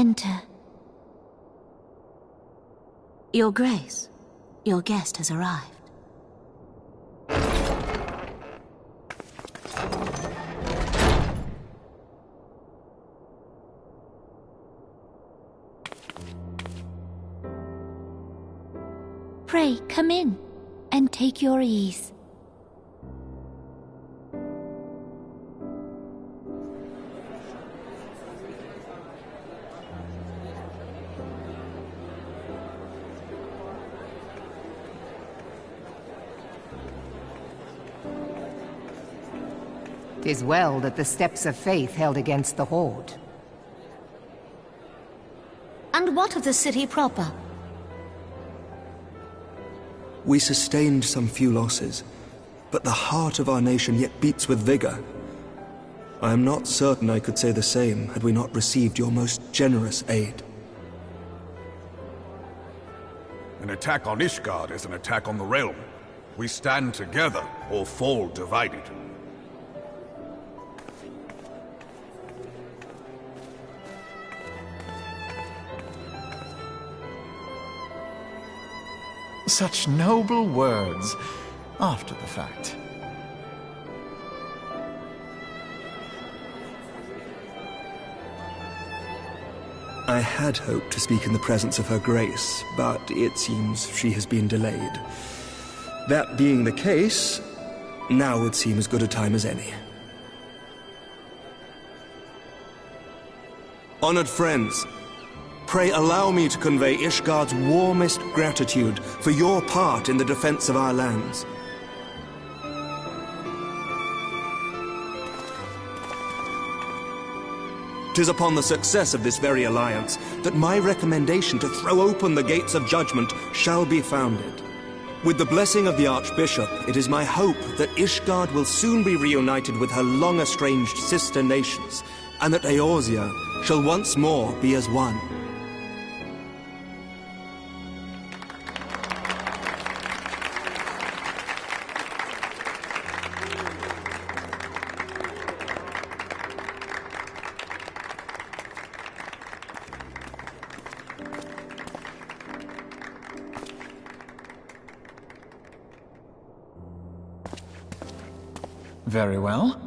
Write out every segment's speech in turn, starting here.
enter. Your Grace, your guest has arrived. Pray, come in, and take your ease. "'Tis well that the steps of faith held against the Horde." And what of the city proper? We sustained some few losses, but the heart of our nation yet beats with vigor. I am not certain I could say the same had we not received your most generous aid. An attack on Ishgard is an attack on the realm. We stand together or fall divided. Such noble words, after the fact. I had hoped to speak in the presence of Her Grace, but it seems she has been delayed. That being the case, now would seem as good a time as any. Honored friends, pray allow me to convey Ishgard's warmest gratitude for your part in the defense of our lands. "'Tis upon the success of this very alliance that my recommendation to throw open the gates of judgment shall be founded. With the blessing of the Archbishop, it is my hope that Ishgard will soon be reunited with her long-estranged sister nations, and that Eorzea shall once more be as one." Very well.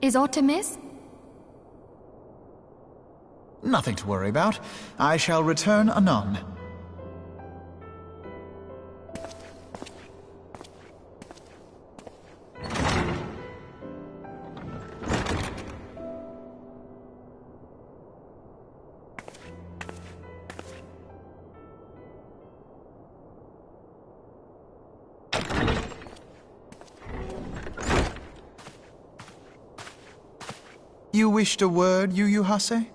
Is aught amiss? Nothing to worry about. I shall return anon. You wished a word, Yu Hase?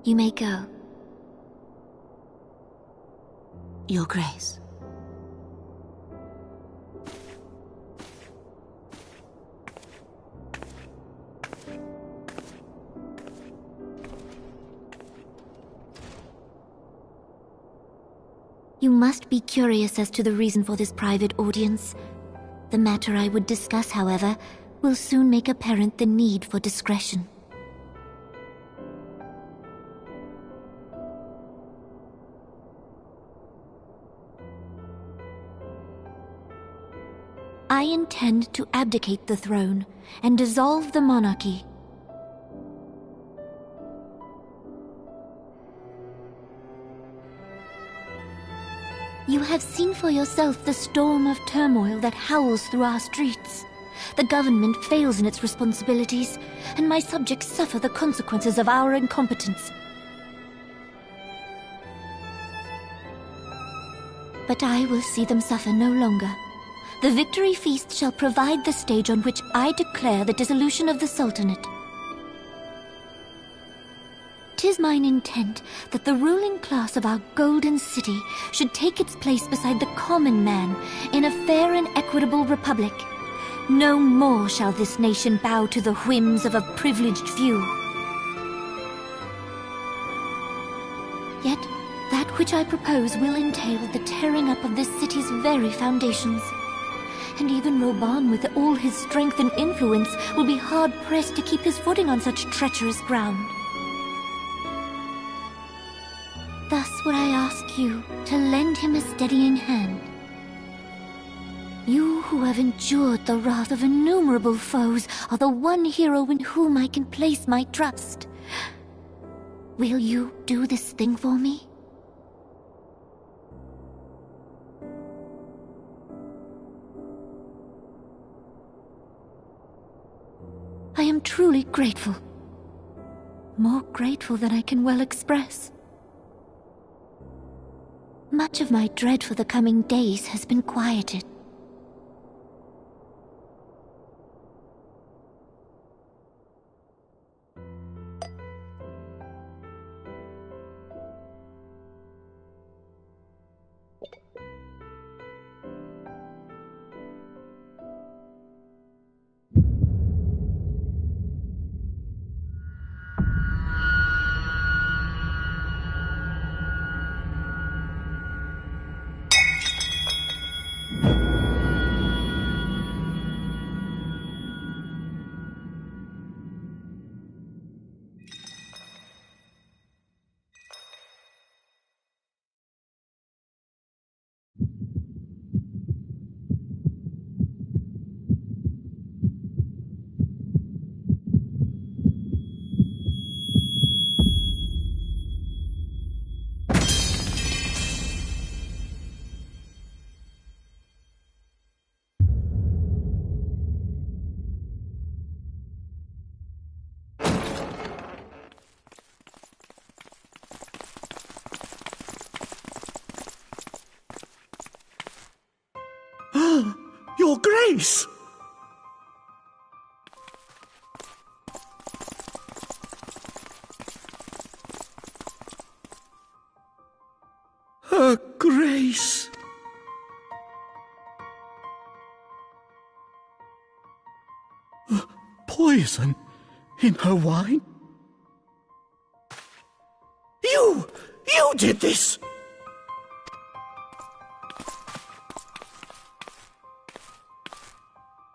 You may go. Your Grace. You must be curious as to the reason for this private audience. The matter I would discuss, however, will soon make apparent the need for discretion. I intend to abdicate the throne and dissolve the monarchy. You have seen for yourself the storm of turmoil that howls through our streets. The government fails in its responsibilities, and my subjects suffer the consequences of our incompetence. But I will see them suffer no longer. The victory feast shall provide the stage on which I declare the dissolution of the Sultanate. 'Tis is mine intent that the ruling class of our golden city should take its place beside the common man in a fair and equitable republic. No more shall this nation bow to the whims of a privileged few. Yet, that which I propose will entail the tearing up of this city's very foundations. And even Roban, with all his strength and influence, will be hard-pressed to keep his footing on such treacherous ground. Thus would I ask you to lend him a steadying hand. You who have endured the wrath of innumerable foes are the one hero in whom I can place my trust. Will you do this thing for me? I am truly grateful. More grateful than I can well express. Much of my dread for the coming days has been quieted. Your Grace! Her Grace! Poison in her wine? You did this!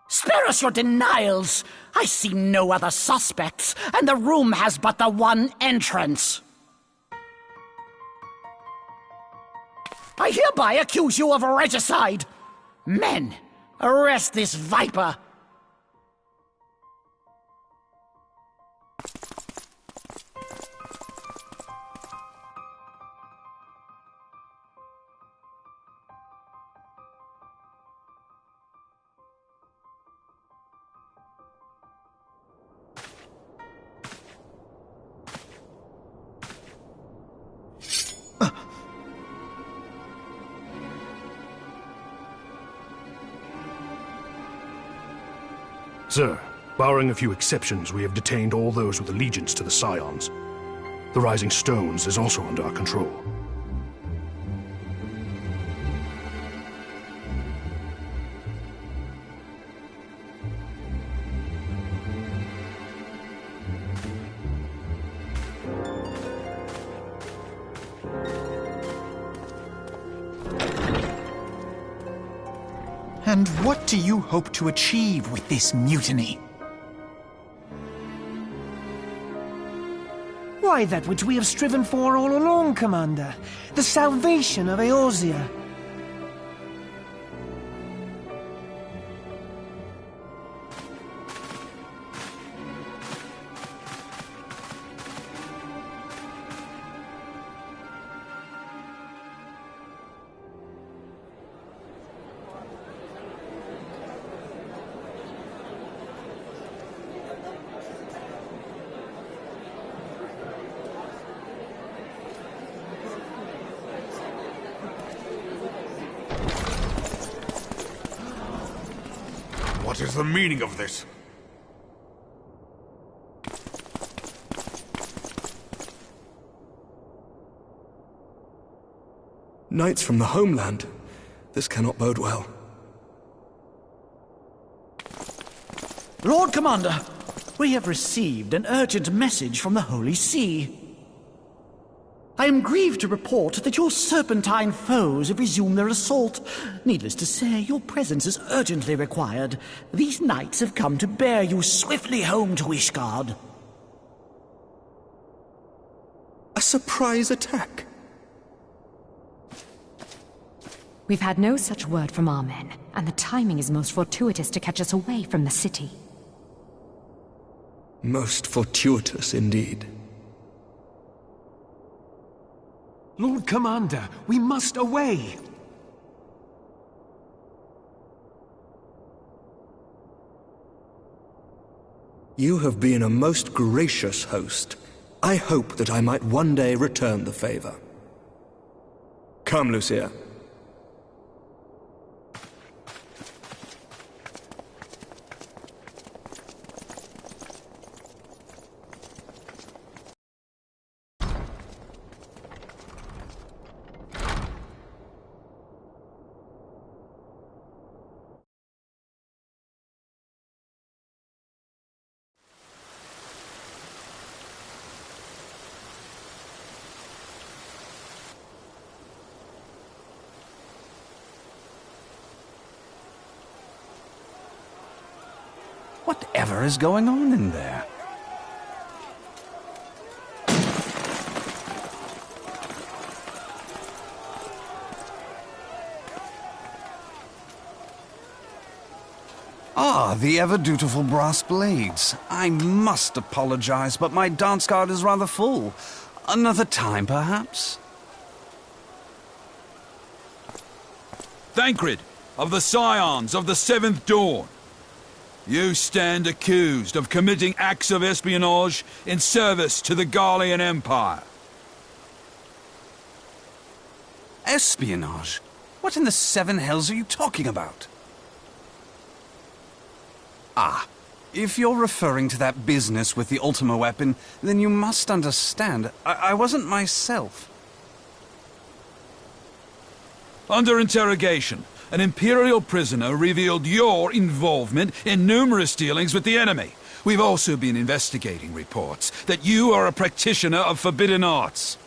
Spare us your denials! I see no other suspects, and the room has but the one entrance. I hereby accuse you of regicide! Men, arrest this viper! Sir, barring a few exceptions, we have detained all those with allegiance to the Scions. The Rising Stones is also under our control. And what do you hope to achieve with this mutiny? Why, that which we have striven for all along, Commander. The salvation of Eorzea. What is the meaning of this? Knights from the homeland. This cannot bode well. Lord Commander, we have received an urgent message from the Holy See. I am grieved to report that your serpentine foes have resumed their assault. Needless to say, your presence is urgently required. These knights have come to bear you swiftly home to Ishgard. A surprise attack? We've had no such word from our men, and the timing is most fortuitous to catch us away from the city. Most fortuitous indeed. Lord Commander, we must away! You have been a most gracious host. I hope that I might one day return the favor. Come, Lucia. Whatever is going on in there? Ah, the ever-dutiful brass blades. I must apologize, but my dance card is rather full. Another time, perhaps? Thancred, of the Scions of the Seventh Dawn. You stand accused of committing acts of espionage in service to the Garlean Empire. Espionage? What in the seven hells are you talking about? Ah, if you're referring to that business with the Ultima weapon, then you must understand, I wasn't myself. Under interrogation, an Imperial prisoner revealed your involvement in numerous dealings with the enemy. We've also been investigating reports that you are a practitioner of forbidden arts.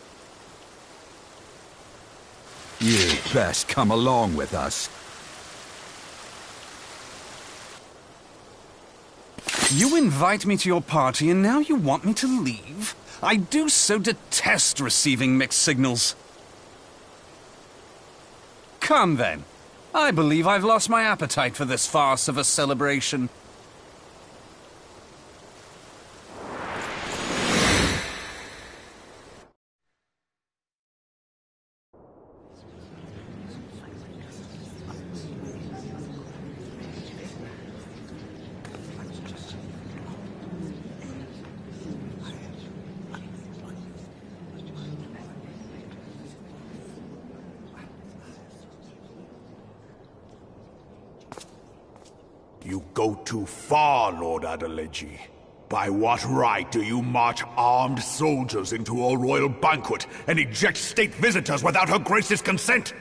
You'd best come along with us. You invite me to your party and now you want me to leave? I do so detest receiving mixed signals. Come then. I believe I've lost my appetite for this farce of a celebration. You go too far, Lord Adeleji. By what right do you march armed soldiers into a royal banquet and eject state visitors without Her Grace's consent?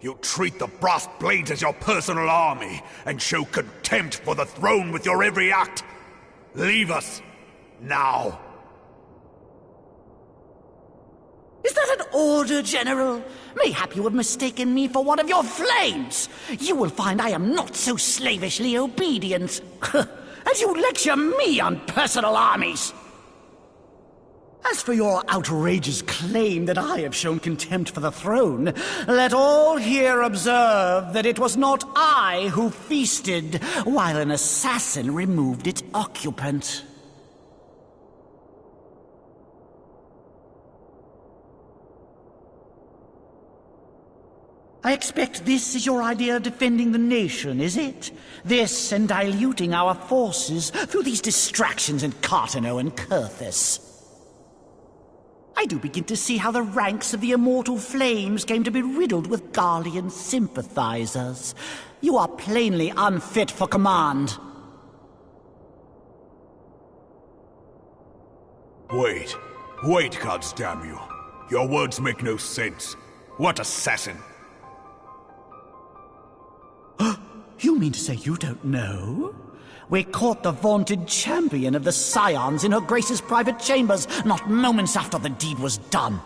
You treat the brass blades as your personal army and show contempt for the throne with your every act. Leave us, now. Is that an order, General? Mayhap you have mistaken me for one of your flames. You will find I am not so slavishly obedient. As you lecture me on personal armies. As for your outrageous claim that I have shown contempt for the throne, let all here observe that it was not I who feasted while an assassin removed its occupant. I expect this is your idea of defending the nation, is it? This and diluting our forces through these distractions in Cartano and Kurthus. I do begin to see how the ranks of the Immortal Flames came to be riddled with Garlean sympathizers. You are plainly unfit for command. Wait, goddamn you. Your words make no sense. What assassin? You mean to say you don't know? We caught the vaunted champion of the Scions in her Grace's private chambers, not moments after the deed was done.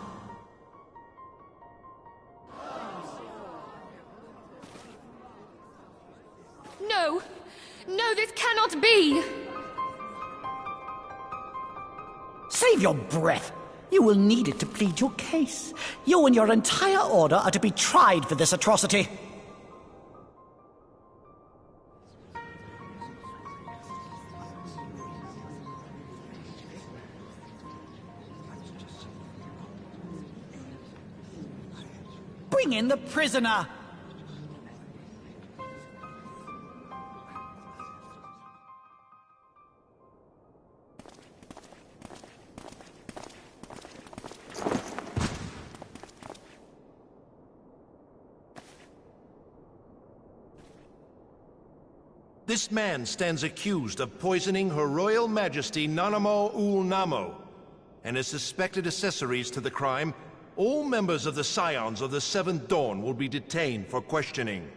No! No, this cannot be! Save your breath. You will need it to plead your case. You and your entire order are to be tried for this atrocity. Bring in the prisoner! This man stands accused of poisoning Her Royal Majesty Nanamo Ul Namo, and as suspected accessories to the crime, all members of the Scions of the Seventh Dawn will be detained for questioning.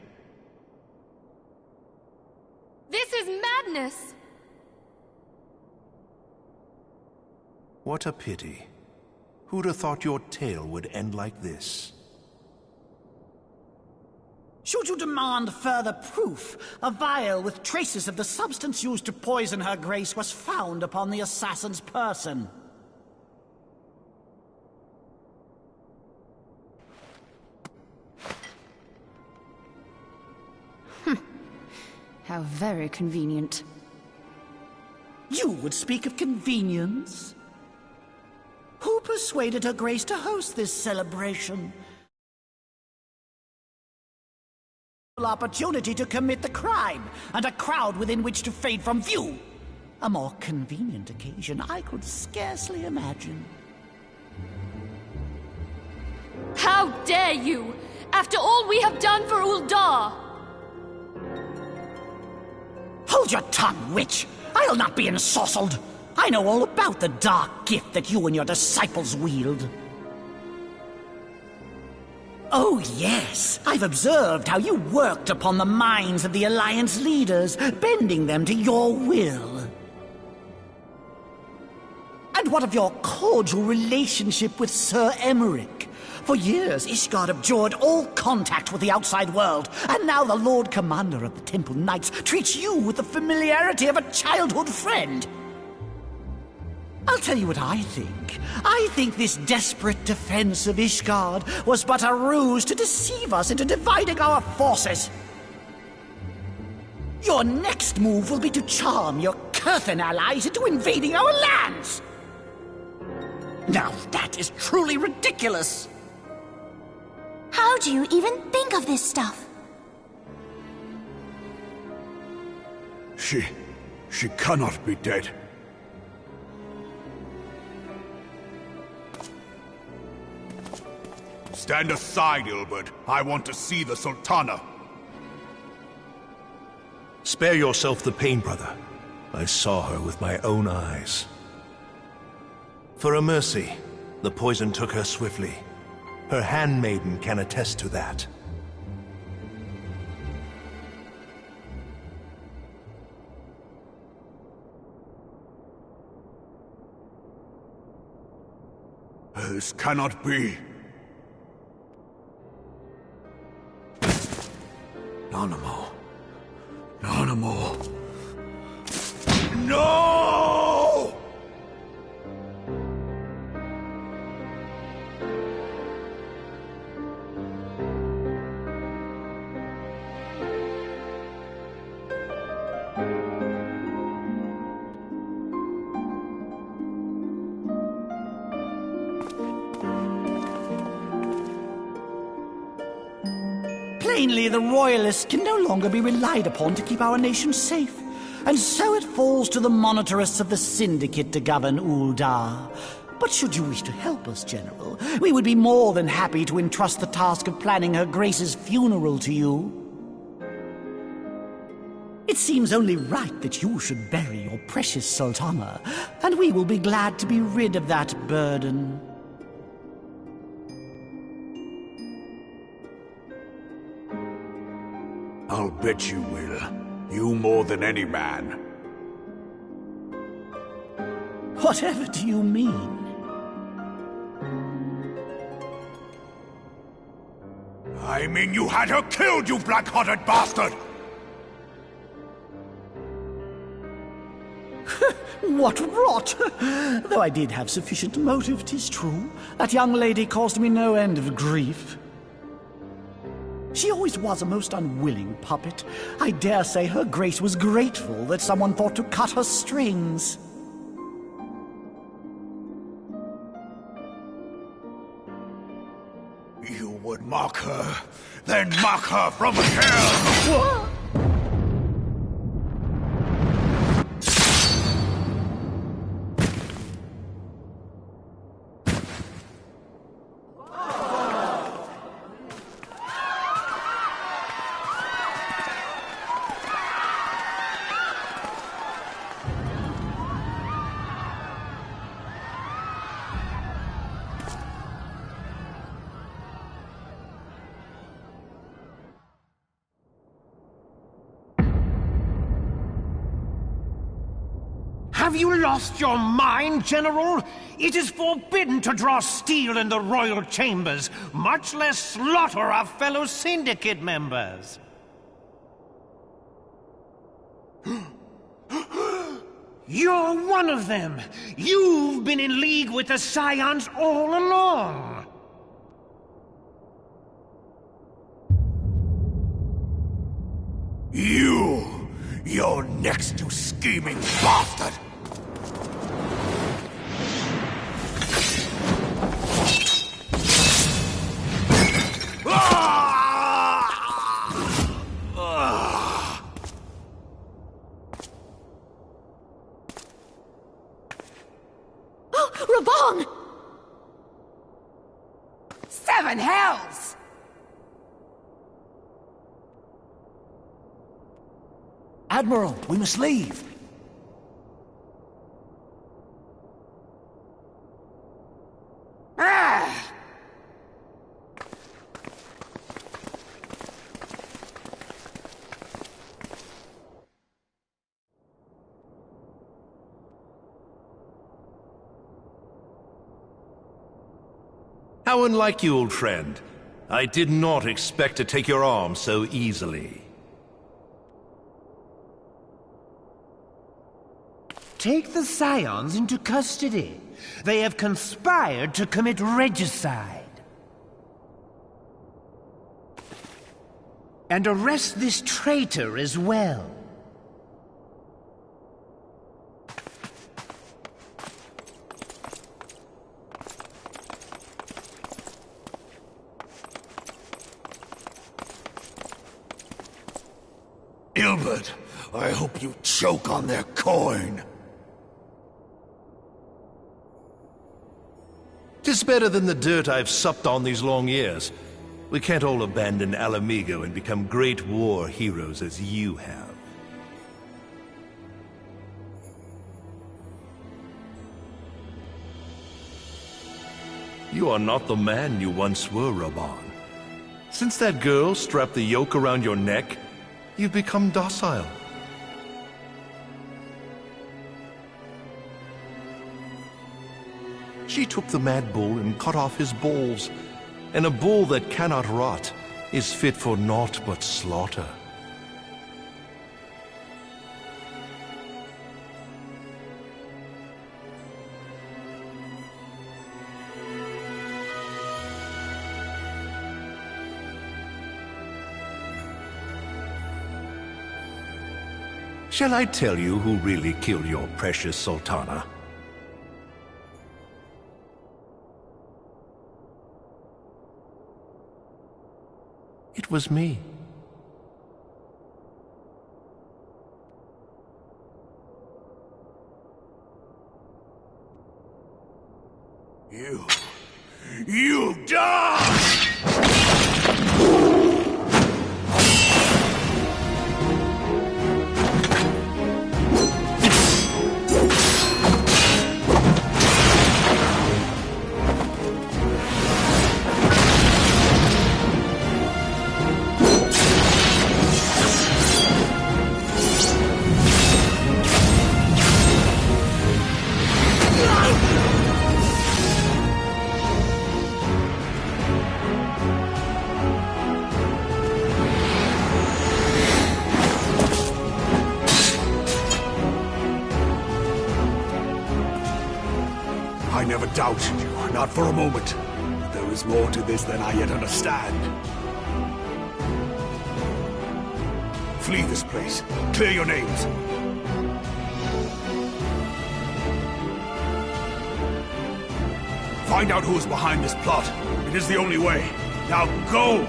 This is madness! What a pity. Who'd have thought your tale would end like this? Should you demand further proof, a vial with traces of the substance used to poison Her Grace was found upon the assassin's person. How very convenient. You would speak of convenience? Who persuaded Her Grace to host this celebration? Opportunity to commit the crime, and a crowd within which to fade from view. A more convenient occasion I could scarcely imagine. How dare you! After all we have done for Uldar! Hold your tongue, witch! I'll not be ensorcelled! I know all about the dark gift that you and your disciples wield. Oh, yes. I've observed how you worked upon the minds of the Alliance leaders, bending them to your will. And what of your cordial relationship with Sir Emmerich? For years, Ishgard abjured all contact with the outside world, and now the Lord Commander of the Temple Knights treats you with the familiarity of a childhood friend. I'll tell you what I think. I think this desperate defense of Ishgard was but a ruse to deceive us into dividing our forces. Your next move will be to charm your Kurthan allies into invading our lands. Now that is truly ridiculous. How do you even think of this stuff? She cannot be dead. Stand aside, Ilbert. I want to see the Sultana. Spare yourself the pain, brother. I saw her with my own eyes. For a mercy, the poison took her swiftly. Her handmaiden can attest to that. This cannot be. Nanamo. Nanamo. No! Plainly, the Royalists can no longer be relied upon to keep our nation safe. And so it falls to the monitorists of the Syndicate to govern Uldar. But should you wish to help us, General, we would be more than happy to entrust the task of planning Her Grace's funeral to you. It seems only right that you should bury your precious Sultana, and we will be glad to be rid of that burden. I'll bet you will. You more than any man. Whatever do you mean? I mean you had her killed, you black-hearted bastard! What rot! Though I did have sufficient motive, 'tis true. That young lady caused me no end of grief. She always was a most unwilling puppet. I dare say her grace was grateful that someone thought to cut her strings. You would mock her, then mock her from hell! What? Have you lost your mind, General? It is forbidden to draw steel in the royal chambers, much less slaughter our fellow syndicate members. You're one of them! You've been in league with the Scions all along! You're next, you scheming bastard! Raban! Seven hells! Admiral, we must leave. How unlike you, old friend. I did not expect to take your arm so easily. Take the Scions into custody. They have conspired to commit regicide. And arrest this traitor as well. Ilbert, I hope you choke on their coin. 'Tis better than the dirt I've supped on these long years. We can't all abandon Alamigo and become great war heroes as you have. You are not the man you once were, Raban. Since that girl strapped the yoke around your neck, you've become docile. She took the mad bull and cut off his balls, and a bull that cannot rot is fit for naught but slaughter. Shall I tell you who really killed your precious Sultana? It was me. You die! doubt you, not for a moment. There is more to this than I yet understand. Flee this place. Clear your names. Find out who is behind this plot. It is the only way. Now go!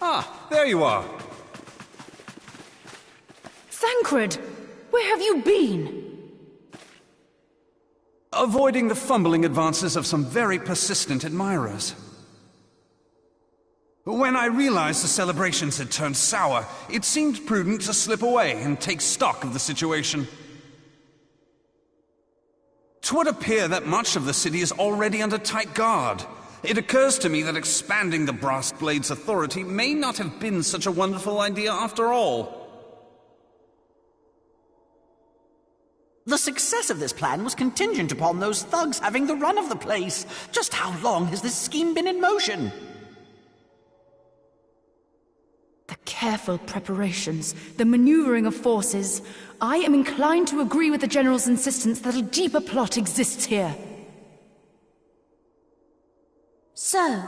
Ah, there you are. Thancred! Where have you been? Avoiding the fumbling advances of some very persistent admirers. When I realized the celebrations had turned sour, it seemed prudent to slip away and take stock of the situation. 'Twould appear that much of the city is already under tight guard. It occurs to me that expanding the Brass Blade's authority may not have been such a wonderful idea after all. The success of this plan was contingent upon those thugs having the run of the place. Just how long has this scheme been in motion? The careful preparations, the maneuvering of forces. I am inclined to agree with the General's insistence that a deeper plot exists here. So,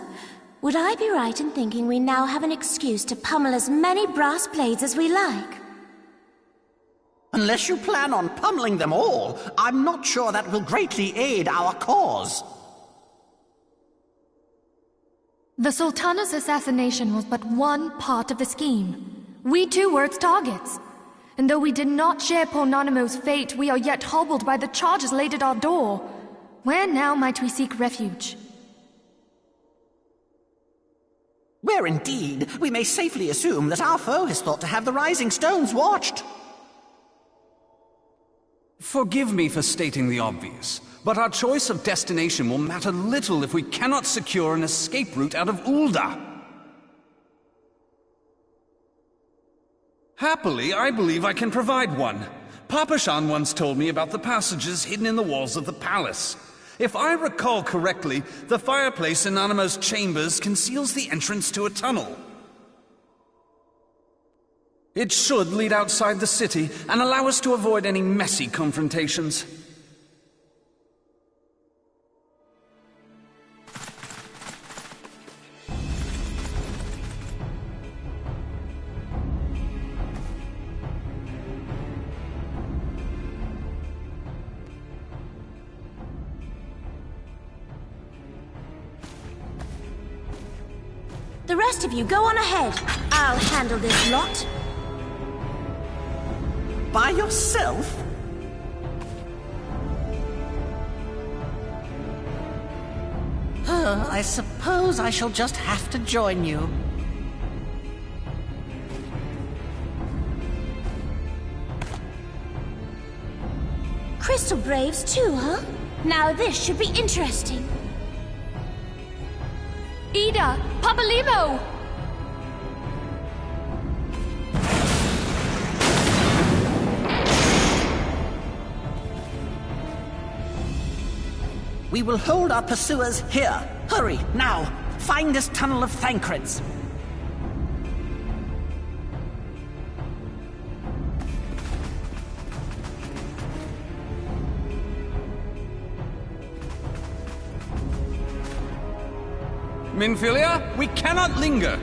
would I be right in thinking we now have an excuse to pummel as many brass blades as we like? Unless you plan on pummeling them all, I'm not sure that will greatly aid our cause. The Sultana's assassination was but one part of the scheme. We too were its targets. And though we did not share poor Nanamo's fate, we are yet hobbled by the charges laid at our door. Where now might we seek refuge? Where indeed, we may safely assume that our foe has thought to have the Rising Stones watched. Forgive me for stating the obvious, but our choice of destination will matter little if we cannot secure an escape route out of Ul'dah. Happily, I believe I can provide one. Papashan once told me about the passages hidden in the walls of the palace. If I recall correctly, the fireplace in Nanamo's chambers conceals the entrance to a tunnel. It should lead outside the city and allow us to avoid any messy confrontations. The rest of you, go on ahead. I'll handle this lot. By yourself? I suppose I shall just have to join you. Crystal Braves too, huh? Now this should be interesting. Ida! Papalimo! We will hold our pursuers here. Hurry, now! Find this tunnel of Thancred's. Minfilia, we cannot linger!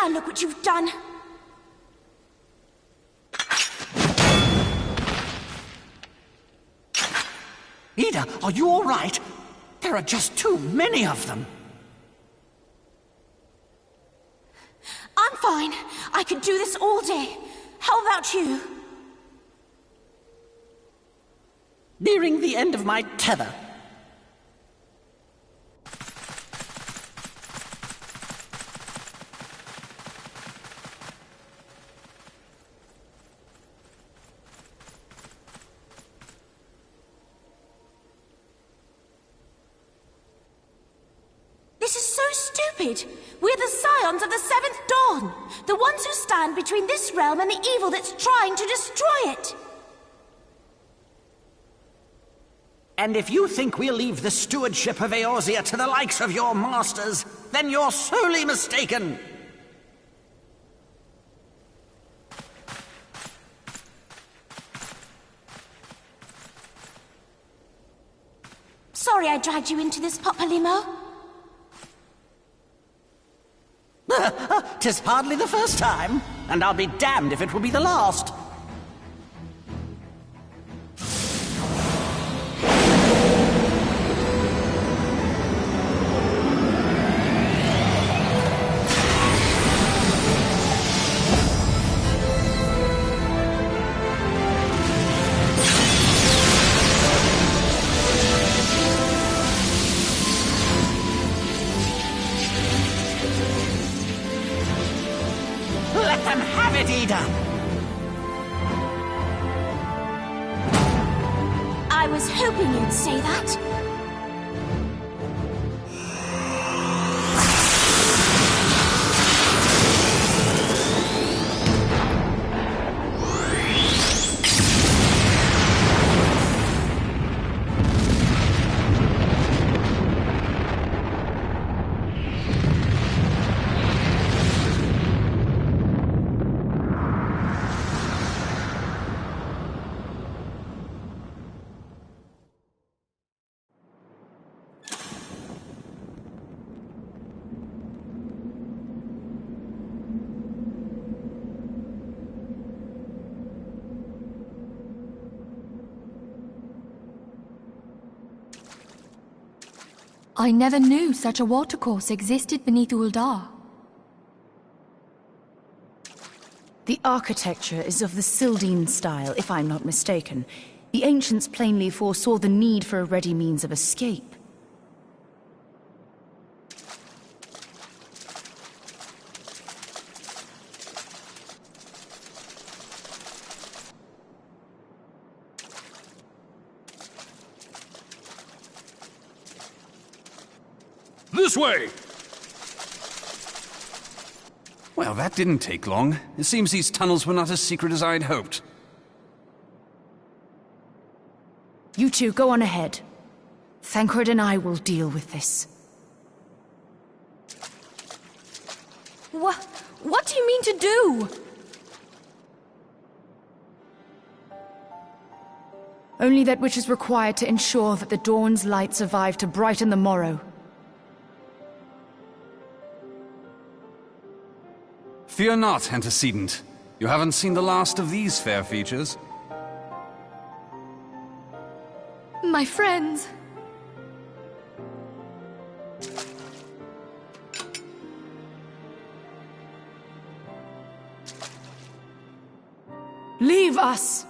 Now look what you've done. Ida, are you all right? There are just too many of them. I'm fine. I could do this all day. How about you? Nearing the end of my tether. This is so stupid. We're the scions of the Seventh Dawn. The ones who stand between this realm and the evil that's trying to destroy it. And if you think we'll leave the stewardship of Eorzea to the likes of your masters, then you're sorely mistaken. Sorry I dragged you into this, Papalymo. 'Tis hardly the first time, and I'll be damned if it will be the last. Let them have it, Ida! I was hoping you'd say that. I never knew such a watercourse existed beneath Uldar. The architecture is of the Sildine style, if I'm not mistaken. The ancients plainly foresaw the need for a ready means of escape. This way! Well, that didn't take long. It seems these tunnels were not as secret as I'd hoped. You two, go on ahead. Thancred and I will deal with this. What do you mean to do? Only that which is required to ensure that the dawn's light survive to brighten the morrow. Fear not, antecedent. You haven't seen the last of these fair features. My friends. Leave us!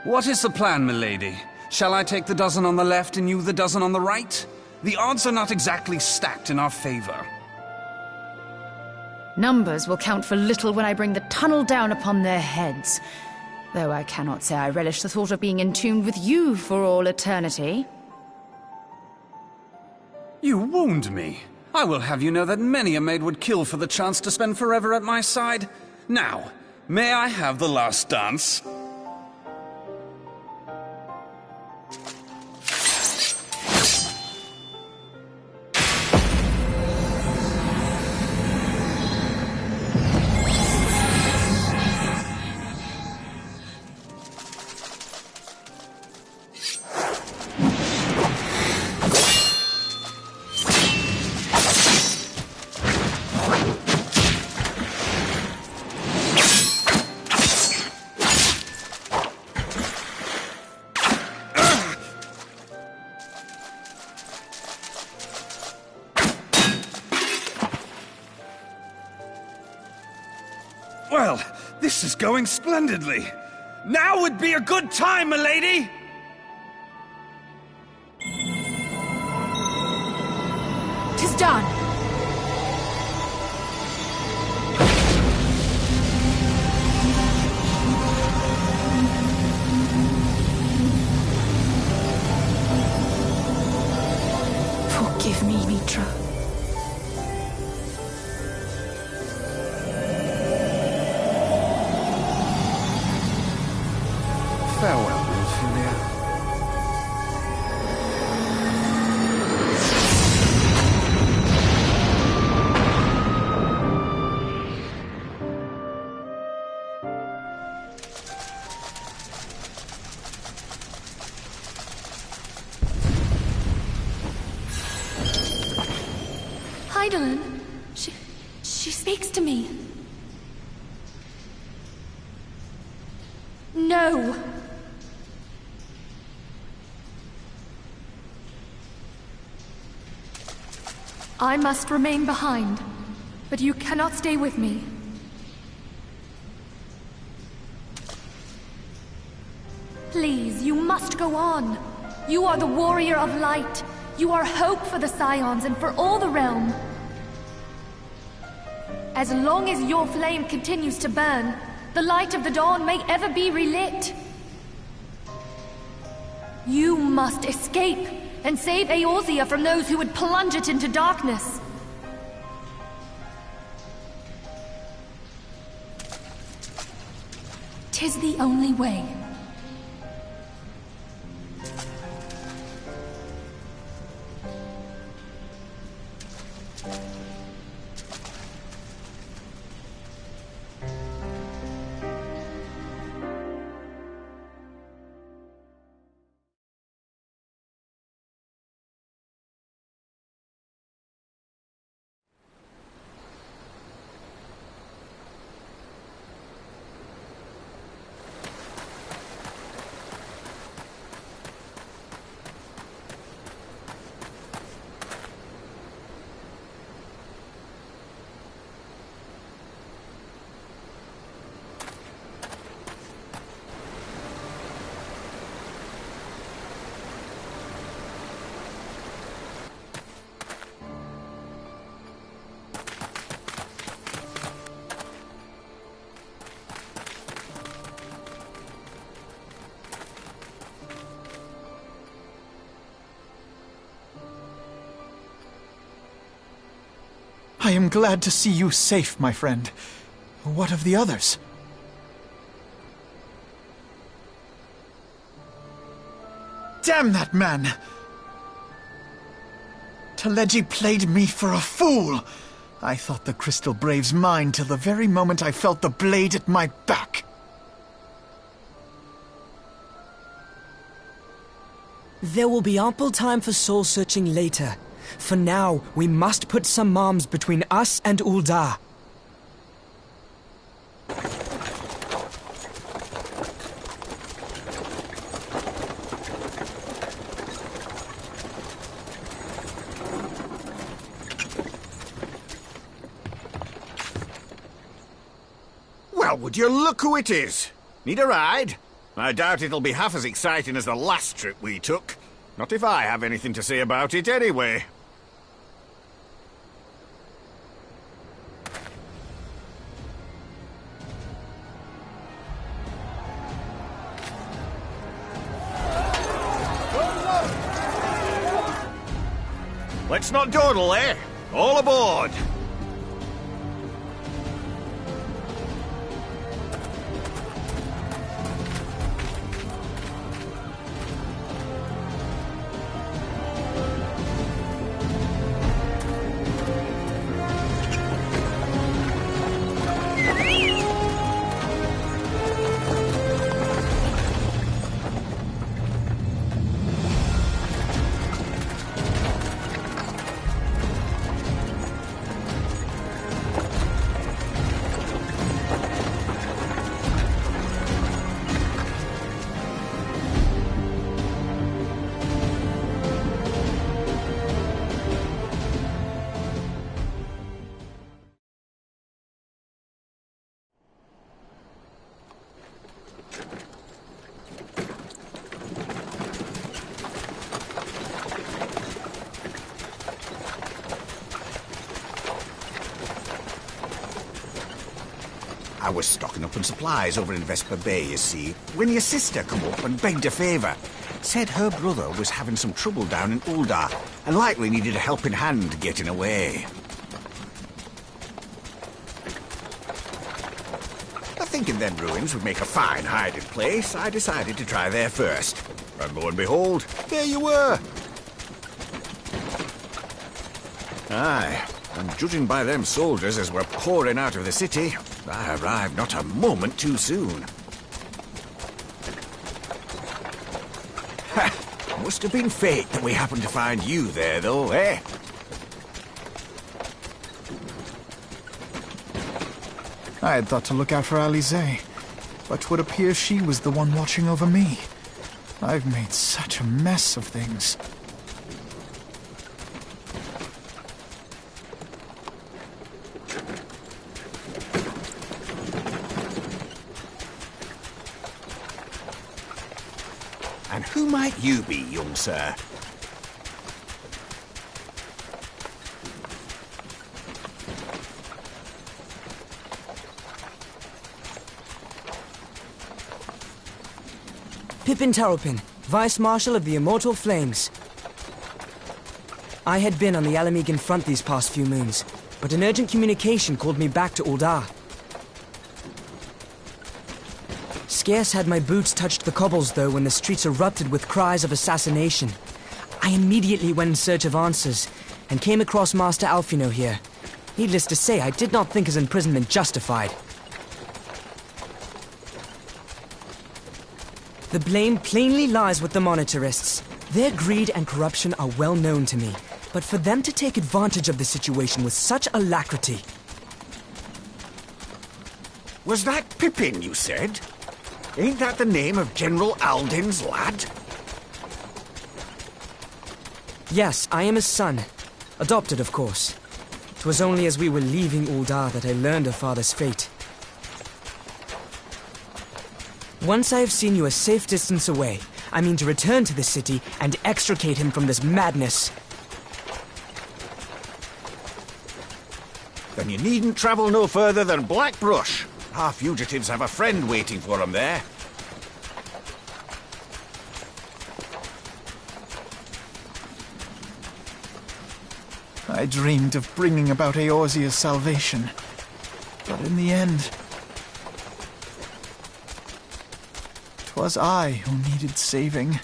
What is the plan, milady? Shall I take the dozen on the left and you the dozen on the right? The odds are not exactly stacked in our favor. Numbers will count for little when I bring the tunnel down upon their heads. Though I cannot say I relish the thought of being entombed with you for all eternity. You wound me. I will have you know that many a maid would kill for the chance to spend forever at my side. Now, may I have the last dance? Well, this is going splendidly. Now would be a good time, milady! 'Tis done! Forgive me, Mitra. Farewell, Ophelia. Heidelin, she speaks to me. No. I must remain behind, but you cannot stay with me. Please, you must go on. You are the warrior of light. You are hope for the Scions and for all the realm. As long as your flame continues to burn, the light of the dawn may ever be relit. You must escape and save Eorzea from those who would plunge it into darkness. "'Tis the only way. I am glad to see you safe, my friend. What of the others? Damn that man! Teleji played me for a fool! I thought the Crystal Brave's mine till the very moment I felt the blade at my back. There will be ample time for soul-searching later. For now, we must put some arms between us and Ul'dah. Well, would you look who it is? Need a ride? I doubt it'll be half as exciting as the last trip we took. Not if I have anything to say about it anyway. Let's not dawdle, eh? All aboard! I was stocking up on supplies over in Vesper Bay, you see, when your sister come up and begged a favour. Said her brother was having some trouble down in Uldar, and likely needed a helping hand getting away. Thinking them ruins would make a fine hiding place, I decided to try there first. And lo and behold, there you were! Aye, and judging by them soldiers as were pouring out of the city, I arrived not a moment too soon. Ha! Must have been fate that we happened to find you there, though, eh? I had thought to look out for Alize, but 'twould appear she was the one watching over me. I've made such a mess of things. And who might you be, young sir? Pippin Taropin, Vice Marshal of the Immortal Flames. I had been on the Alamegan front these past few moons, but an urgent communication called me back to Uldar. Scarce had my boots touched the cobbles, though, when the streets erupted with cries of assassination. I immediately went in search of answers, and came across Master Alfino here. Needless to say, I did not think his imprisonment justified. The blame plainly lies with the Monitarists. Their greed and corruption are well known to me, but for them to take advantage of the situation with such alacrity... Was that Pippin, you said? Ain't that the name of General Alden's lad? Yes, I am his son. Adopted, of course. 'Twas only as we were leaving Uldar that I learned of father's fate. Once I have seen you a safe distance away, I mean to return to the city and extricate him from this madness. Then you needn't travel no further than Blackbrush. Our fugitives have a friend waiting for them there. I dreamed of bringing about Eorzea's salvation, but in the end... 'twas I who needed saving.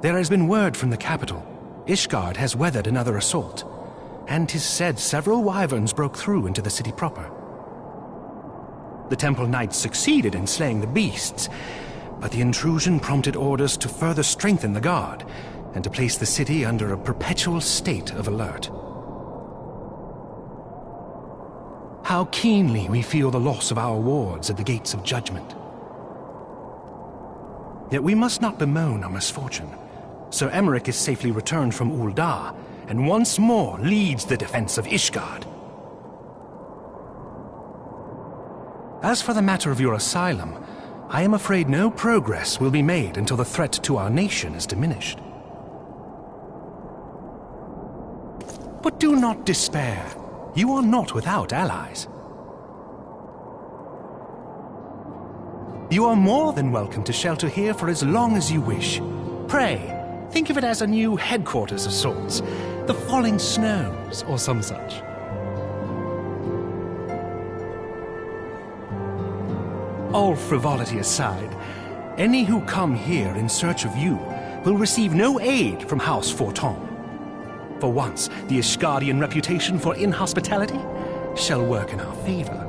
There has been word from the capital. Ishgard has weathered another assault, and 'tis said several wyverns broke through into the city proper. The Temple Knights succeeded in slaying the beasts, but the intrusion prompted orders to further strengthen the guard, and to place the city under a perpetual state of alert. How keenly we feel the loss of our wards at the gates of judgment. Yet we must not bemoan our misfortune. Sir Emmerich is safely returned from Ul'dah, and once more leads the defense of Ishgard. As for the matter of your asylum, I am afraid no progress will be made until the threat to our nation is diminished. But do not despair. You are not without allies. You are more than welcome to shelter here for as long as you wish. Pray, think of it as a new headquarters of sorts. The falling snows, or some such. All frivolity aside, any who come here in search of you will receive no aid from House Forton. For once, the Ishgardian reputation for inhospitality shall work in our favor.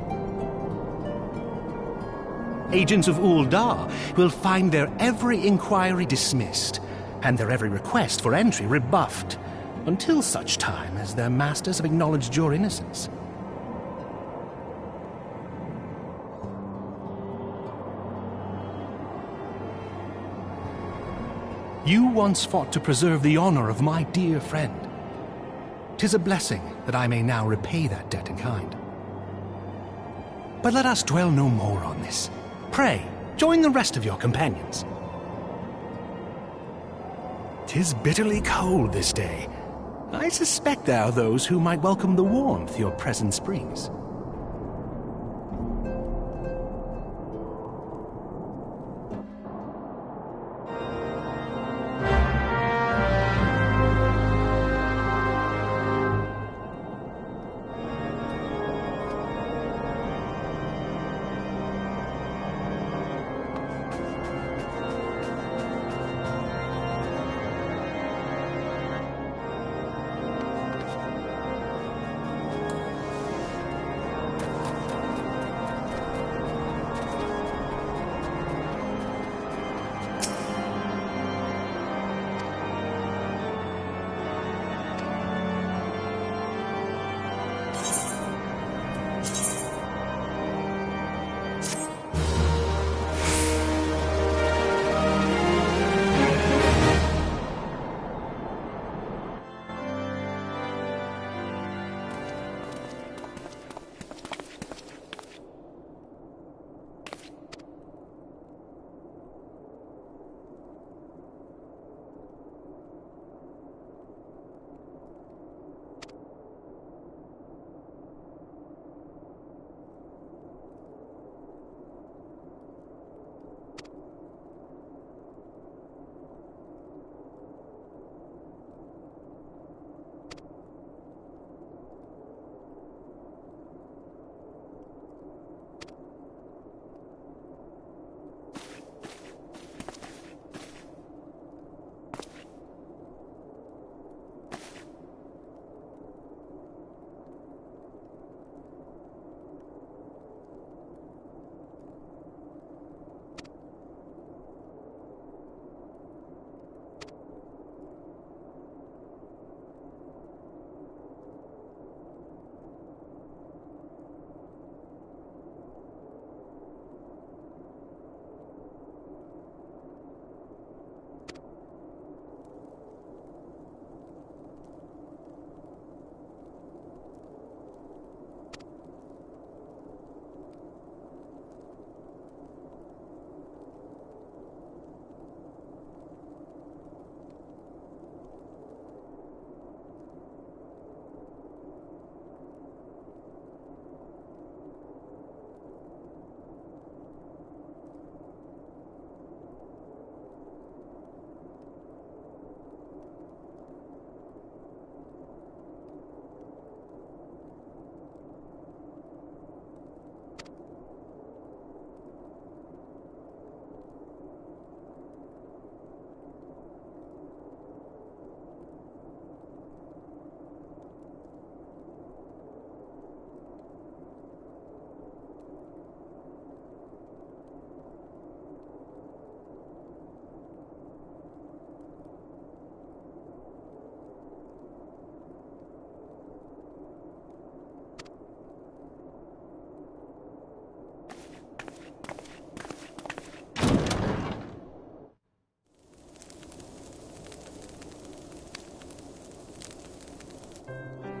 Agents of Ul'dah will find their every inquiry dismissed, and their every request for entry rebuffed, until such time as their masters have acknowledged your innocence. You once fought to preserve the honor of my dear friend. 'Tis a blessing that I may now repay that debt in kind. But let us dwell no more on this. Pray, join the rest of your companions. 'Tis bitterly cold this day. I suspect there are those who might welcome the warmth your presence brings.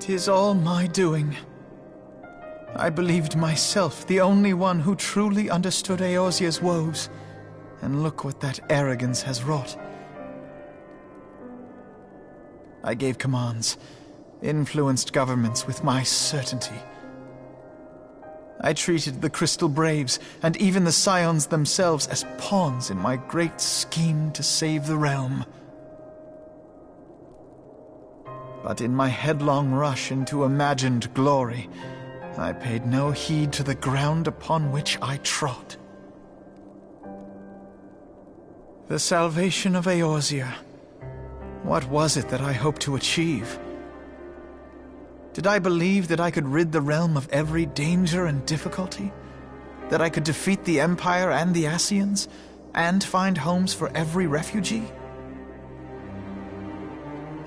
'Tis all my doing. I believed myself the only one who truly understood Eorzea's woes, and look what that arrogance has wrought. I gave commands, influenced governments with my certainty. I treated the Crystal Braves and even the Scions themselves as pawns in my great scheme to save the realm. But in my headlong rush into imagined glory, I paid no heed to the ground upon which I trod. The salvation of Eorzea. What was it that I hoped to achieve? Did I believe that I could rid the realm of every danger and difficulty? That I could defeat the Empire and the Ascians, and find homes for every refugee?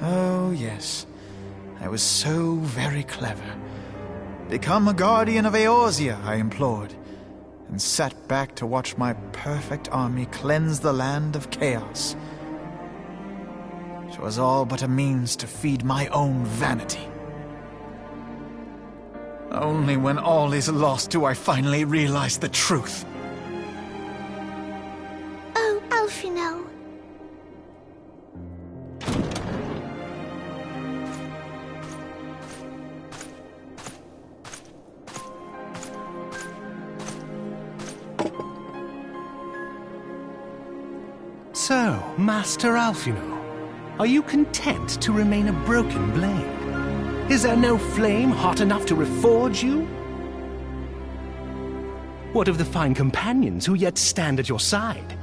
Oh, yes. I was so very clever. Become a guardian of Eorzea, I implored, and sat back to watch my perfect army cleanse the land of chaos. 'Twas all but a means to feed my own vanity. Only when all is lost do I finally realize the truth. Oh, Alphinaud. So, Master Alphinaud, are you content to remain a broken blade? Is there no flame hot enough to reforge you? What of the fine companions who yet stand at your side?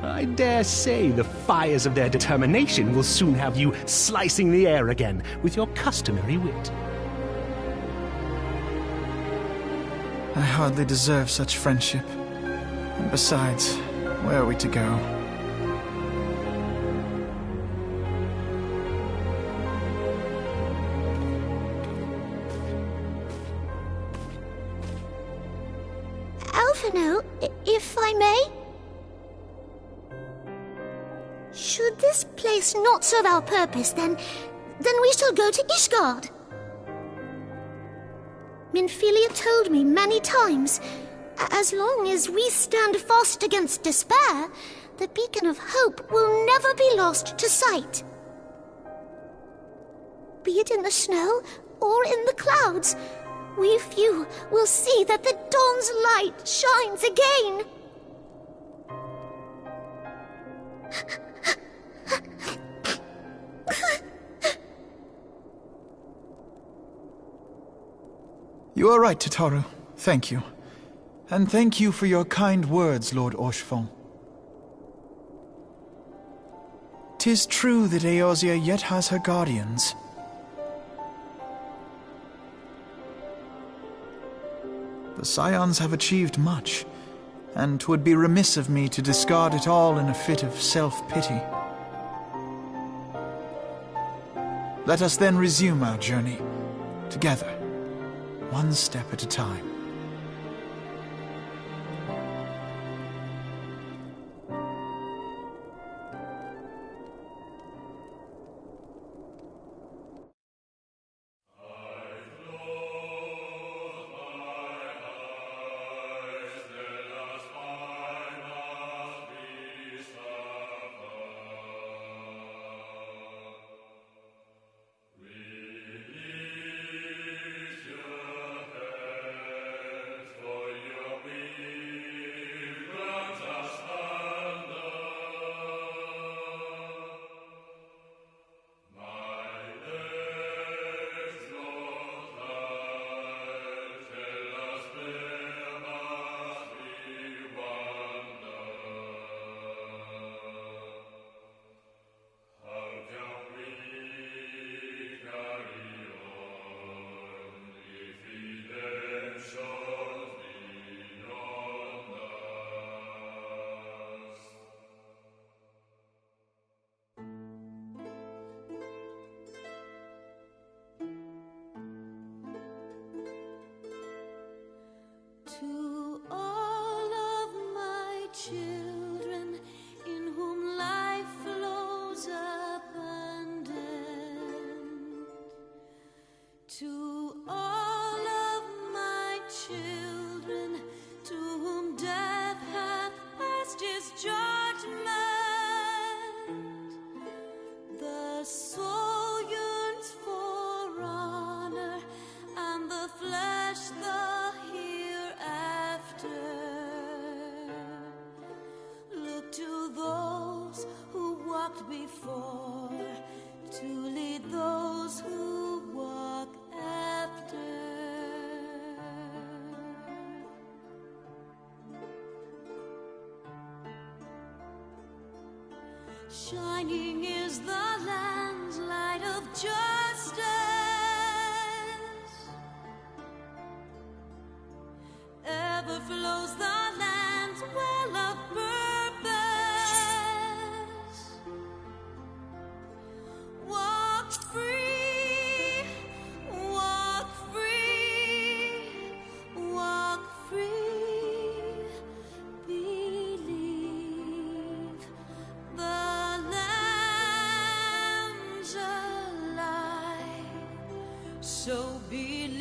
I dare say the fires of their determination will soon have you slicing the air again with your customary wit. I hardly deserve such friendship. And besides, where are we to go? Alphinaud, if I may? Should this place not serve our purpose, then we shall go to Ishgard. Minfilia told me many times, as long as we stand fast against despair, the beacon of hope will never be lost to sight. Be it in the snow or in the clouds, we few will see that the dawn's light shines again. You are right, Tataru. Thank you. And thank you for your kind words, Lord Orchefon. 'Tis true that Eorzea yet has her guardians. The Scions have achieved much, and 'twould be remiss of me to discard it all in a fit of self-pity. Let us then resume our journey, together, one step at a time. Shining is the land's light of justice. Ever flows the land's well of purpose. Walk free, walk free, walk free. Believe the lamb's alive. So believe.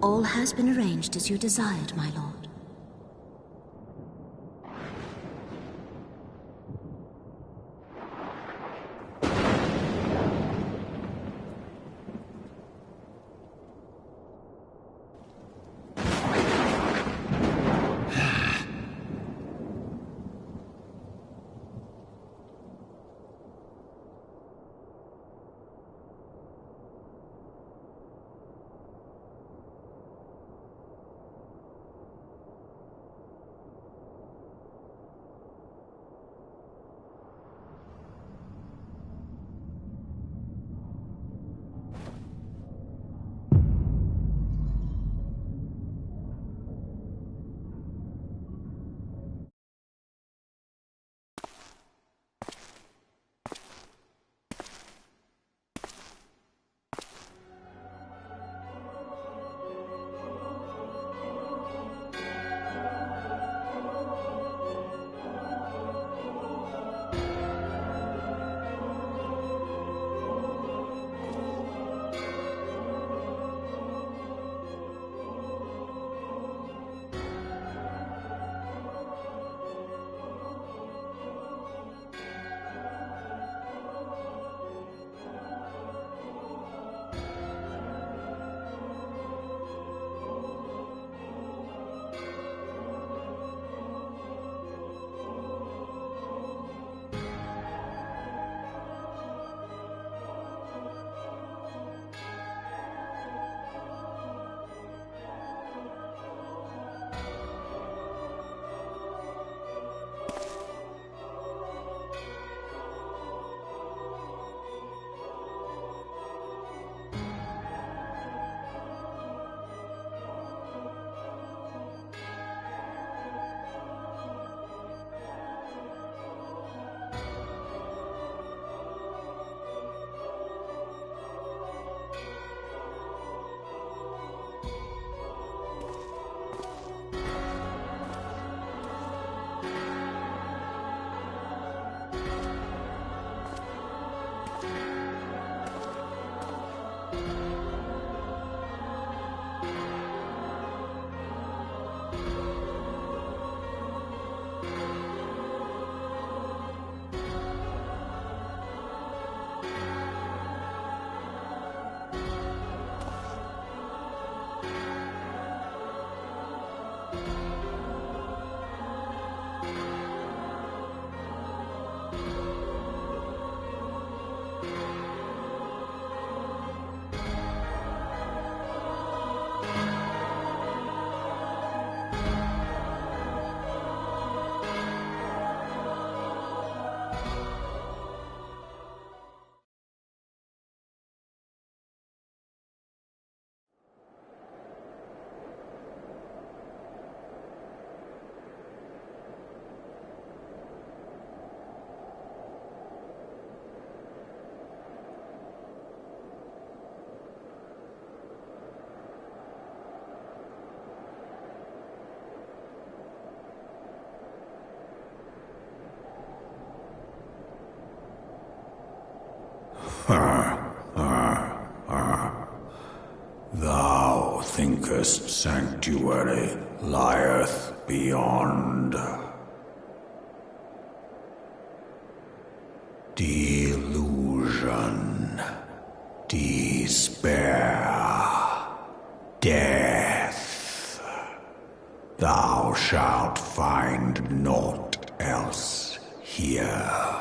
All has been arranged as you desired, my lord. Thou thinkest sanctuary lieth beyond. Delusion, despair, death. Thou shalt find naught else here.